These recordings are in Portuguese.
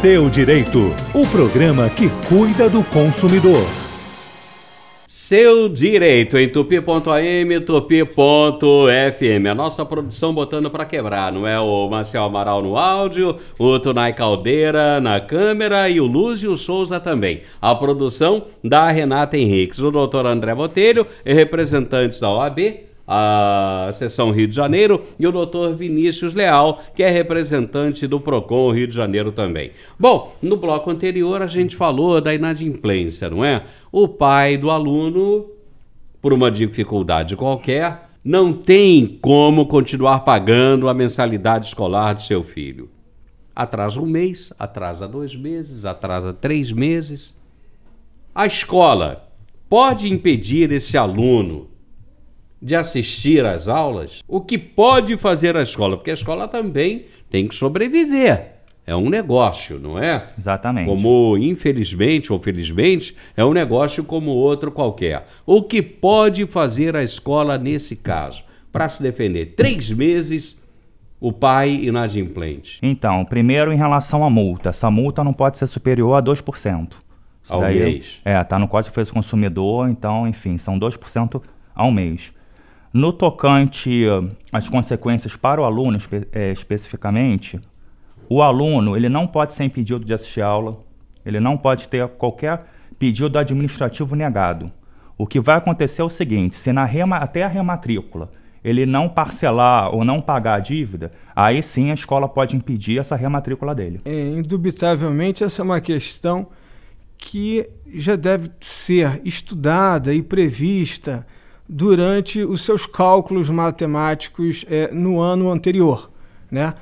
Seu Direito, o programa que cuida do consumidor. Seu Direito, em tupi.am, tupi.fm. A nossa produção botando para quebrar, não é? O Marcel Amaral no áudio, o Tunay Caldeira na câmera e o Lúcio Souza também. A produção da Renata Henriques, o doutor André Botelho, representantes da OAB, a seção Rio de Janeiro, e o doutor Vinícius Leal, que é representante do PROCON Rio de Janeiro também. Bom, no bloco anterior a gente falou da inadimplência, não é? O pai do aluno, por uma dificuldade qualquer, não tem como continuar pagando a mensalidade escolar do seu filho. Atrasa um mês, atrasa 2 meses, atrasa 3 meses. A escola pode impedir esse aluno de assistir às aulas? O que pode fazer a escola? Porque a escola também tem que sobreviver. É um negócio, não é? Exatamente. Como, infelizmente ou felizmente, é um negócio como outro qualquer. O que pode fazer a escola nesse caso? Para se defender, 3 meses, o pai inadimplente. Então, primeiro em relação à multa. Essa multa não pode ser superior a 2%. Ao mês? Tá no Código de Defesa do Consumidor, então, enfim, são 2% ao mês. No tocante às consequências para o aluno especificamente, o aluno ele não pode ser impedido de assistir aula, ele não pode ter qualquer pedido administrativo negado. O que vai acontecer é o seguinte: se até a rematrícula ele não parcelar ou não pagar a dívida, aí sim a escola pode impedir essa rematrícula dele. Indubitavelmente essa é uma questão que já deve ser estudada e prevista durante os seus cálculos matemáticos no ano anterior, né?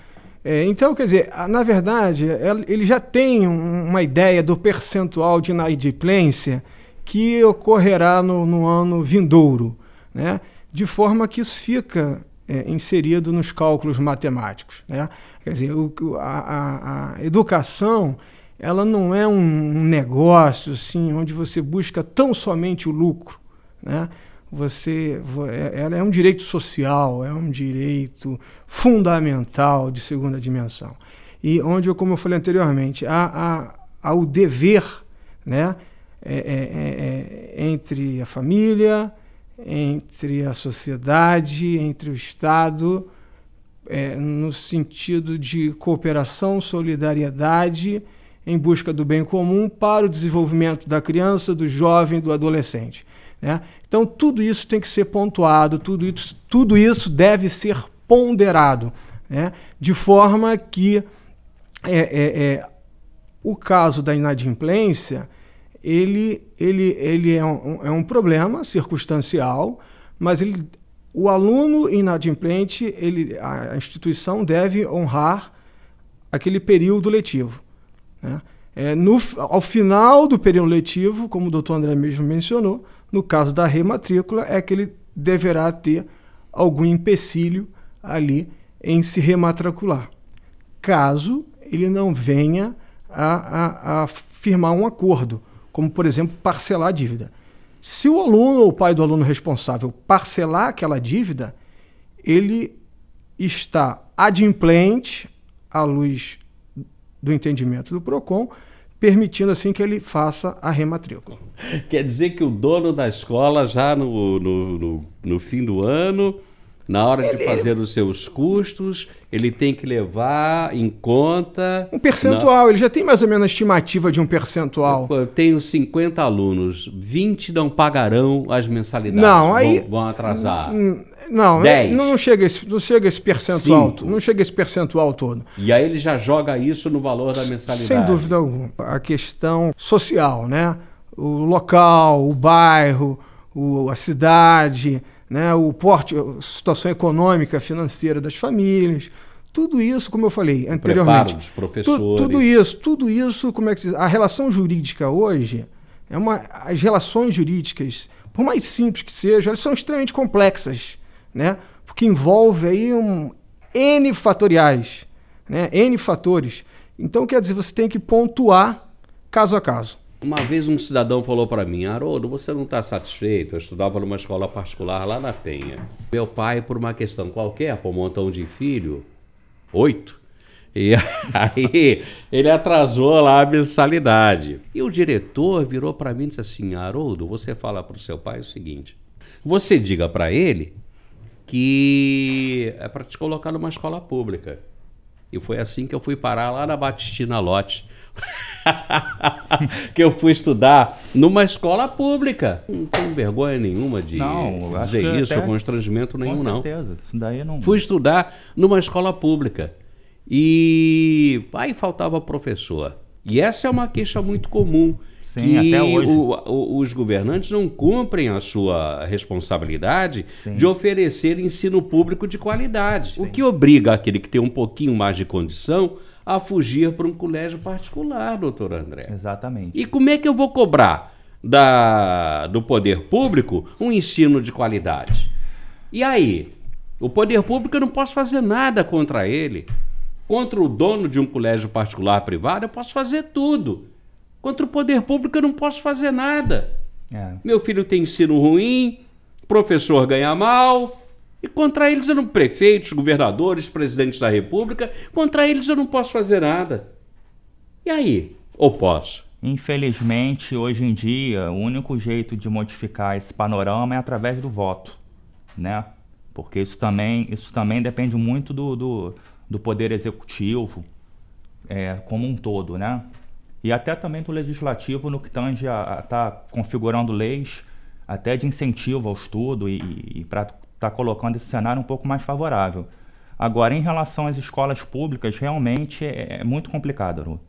Então, quer dizer, na verdade, ele já tem uma ideia do percentual de inadimplência que ocorrerá no ano vindouro, né? De forma que isso fica inserido nos cálculos matemáticos, né? Quer dizer, a educação, ela não é um negócio assim, onde você busca tão somente o lucro, né? Ela é um direito social, é um direito fundamental de segunda dimensão. E onde, como eu falei anteriormente, há o dever, né, entre a família, entre a sociedade, entre o Estado, no sentido de cooperação, solidariedade, em busca do bem comum para o desenvolvimento da criança, do jovem, do adolescente, né? Então, tudo isso tem que ser pontuado, tudo isso deve ser ponderado, né? De forma que o caso da inadimplência ele é um problema circunstancial, mas o aluno inadimplente, a instituição deve honrar aquele período letivo, né? Ao final do período letivo, como o doutor André mesmo mencionou, no caso da rematrícula, é que ele deverá ter algum empecilho ali em se rematricular, caso ele não venha a firmar um acordo, como, por exemplo, parcelar a dívida. Se o aluno ou o pai do aluno responsável parcelar aquela dívida, ele está adimplente à luz do entendimento do PROCON, permitindo assim que ele faça a rematrícula. Quer dizer que o dono da escola já no fim do ano, na hora de fazer os seus custos, ele tem que levar em conta um percentual. Ele já tem mais ou menos a estimativa de um percentual. Eu tenho 50 alunos, 20 não pagarão as mensalidades. Não, aí vão atrasar. Não, 10. não chega esse percentual. 5. Não chega esse percentual todo. E aí ele já joga isso no valor da mensalidade. Sem dúvida alguma. A questão social, né? O local, o bairro, a cidade, né? O porte, a situação econômica, financeira das famílias, tudo isso, como eu falei anteriormente. Preparo dos professores. Tudo isso, como é que se diz? A relação jurídica hoje, as relações jurídicas, por mais simples que sejam, elas são extremamente complexas, né? Porque envolve aí N fatoriais, né? N fatores. Então, quer dizer, você tem que pontuar caso a caso. Uma vez um cidadão falou para mim: Haroldo, você não está satisfeito? Eu estudava numa escola particular lá na Penha. Meu pai, por uma questão qualquer, por um montão de filho, 8, E aí ele atrasou lá a mensalidade. E o diretor virou para mim e disse assim: Haroldo, você fala para o seu pai o seguinte, você diga para ele que é para te colocar numa escola pública. E foi assim que eu fui parar lá na Batistina Lote. Que eu fui estudar numa escola pública. Não tenho vergonha nenhuma de dizer isso, constrangimento nenhum, não. Com certeza. Isso daí não... Fui estudar numa escola pública. E aí faltava professor. E essa é uma queixa muito comum. Sim, que até hoje. Os governantes não cumprem a sua responsabilidade de oferecer ensino público de qualidade. Sim. O que obriga aquele que tem um pouquinho mais de condição a fugir para um colégio particular, doutor André. Exatamente. E como é que eu vou cobrar do poder público um ensino de qualidade? E aí? O poder público, eu não posso fazer nada contra ele. Contra o dono de um colégio particular privado, eu posso fazer tudo. Contra o poder público, eu não posso fazer nada. Meu filho tem ensino ruim, professor ganha mal, e contra eles eu não... Prefeitos, governadores, presidentes da república, contra eles eu não posso fazer nada. E aí? Ou posso? Infelizmente, hoje em dia, o único jeito de modificar esse panorama é através do voto, né? Porque isso também depende muito do poder executivo como um todo, né? E até também do legislativo no que tange a estar configurando leis até de incentivo ao estudo e para estar colocando esse cenário um pouco mais favorável. Agora, em relação às escolas públicas, realmente é muito complicado, Aru.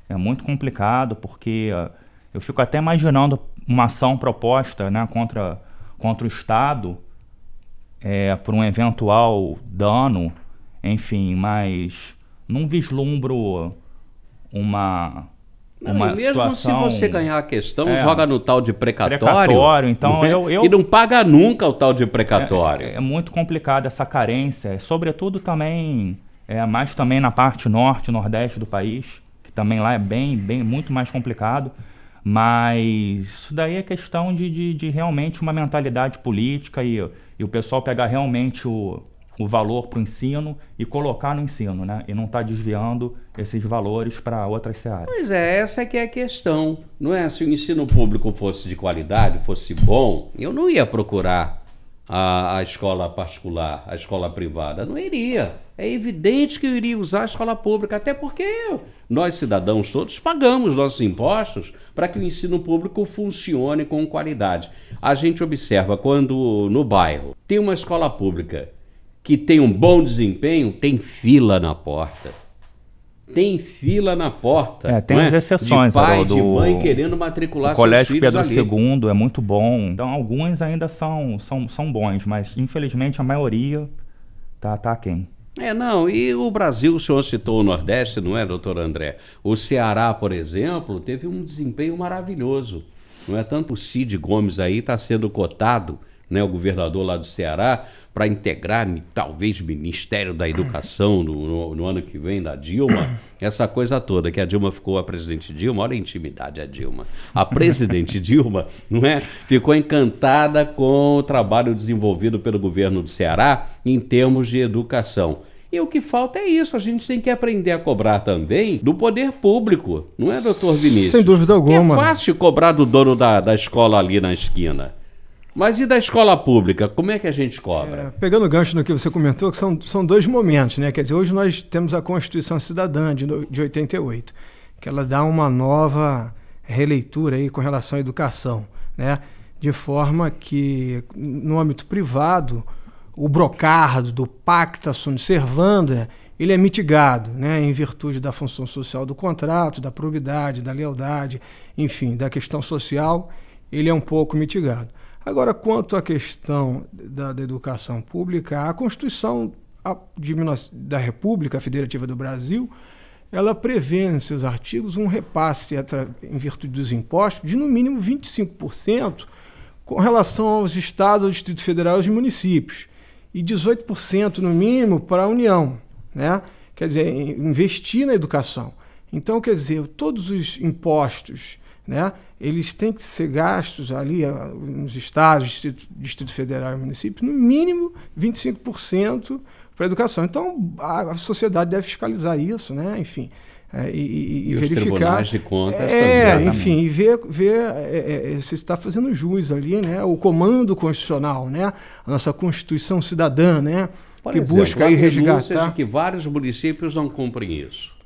É muito complicado porque eu fico até imaginando uma ação proposta, né, contra o Estado por um eventual dano, enfim, mas não vislumbro uma mesmo situação... se você ganhar a questão, joga no tal de precatório então e não paga nunca o tal de precatório. É muito complicado essa carência, sobretudo também, mais também na parte norte, nordeste do país, que também lá é muito mais complicado, mas isso daí é questão de realmente uma mentalidade política e o pessoal pegar realmente o valor para o ensino e colocar no ensino, né? E não estar desviando esses valores para outras searas. Pois é, essa que é a questão. Não é? Se o ensino público fosse de qualidade, fosse bom, eu não ia procurar a escola particular, a escola privada. Não iria. É evidente que eu iria usar a escola pública, até porque nós, cidadãos todos, pagamos nossos impostos para que o ensino público funcione com qualidade. A gente observa quando no bairro tem uma escola pública que tem um bom desempenho, tem fila na porta. Tem fila na porta. Tem as exceções, de pai, de mãe querendo matricular seus filhos ali. O Colégio Pedro II é muito bom. Então, alguns ainda são bons, mas infelizmente a maioria tá aquém. E o Brasil, o senhor citou o Nordeste, não é, doutor André? O Ceará, por exemplo, teve um desempenho maravilhoso. Não é? Tanto o Cid Gomes aí está sendo cotado, né, o governador lá do Ceará, para integrar, talvez, Ministério da Educação no ano que vem, da Dilma, essa coisa toda, que a Dilma ficou, a presidente Dilma, olha a intimidade a Dilma, a presidente Dilma, não é? Ficou encantada com o trabalho desenvolvido pelo governo do Ceará em termos de educação. E o que falta é isso, a gente tem que aprender a cobrar também do poder público, não é, doutor Vinícius? Sem dúvida alguma. É fácil cobrar do dono da escola ali na esquina. Mas e da escola pública? Como é que a gente cobra? Pegando o gancho no que você comentou, que são dois momentos, né? Quer dizer, hoje nós temos a Constituição Cidadã de 88, que ela dá uma nova releitura aí com relação à educação, né? De forma que, no âmbito privado, o brocardo do pacta sunt servanda, ele é mitigado, né? Em virtude da função social do contrato, da probidade, da lealdade, enfim, da questão social, ele é um pouco mitigado. Agora, quanto à questão da educação pública, a Constituição da República Federativa do Brasil, ela prevê em seus artigos um repasse em virtude dos impostos de no mínimo 25% com relação aos estados, ao Distrito Federal e aos municípios, e 18% no mínimo para a União, né? Quer dizer, investir na educação. Então, quer dizer, todos os impostos, né, eles têm que ser gastos ali nos estados, Distrito Federal e municípios, no mínimo 25% para a educação. Então, a sociedade deve fiscalizar isso, né? Enfim, e verificar. Os tribunais de contas também. Enfim, e ver se está fazendo jus ali, né? O comando constitucional, né? A nossa Constituição cidadã, né? Por que exemplo, busca aí resgatar. De que vários municípios não cumprem isso.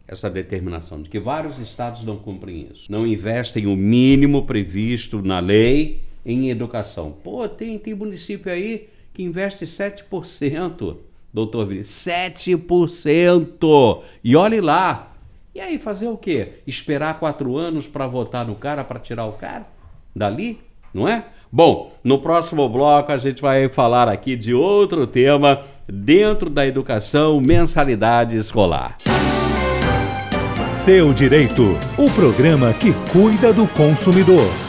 Essa determinação de que vários estados não cumprem isso. Não investem o mínimo previsto na lei em educação. Pô, tem município aí que investe 7%, doutor Vinícius. 7%! E olhe lá. E aí, fazer o quê? Esperar 4 anos para votar no cara, para tirar o cara dali? Não é? Bom, no próximo bloco a gente vai falar aqui de outro tema dentro da educação, mensalidade escolar. Seu Direito, o programa que cuida do consumidor.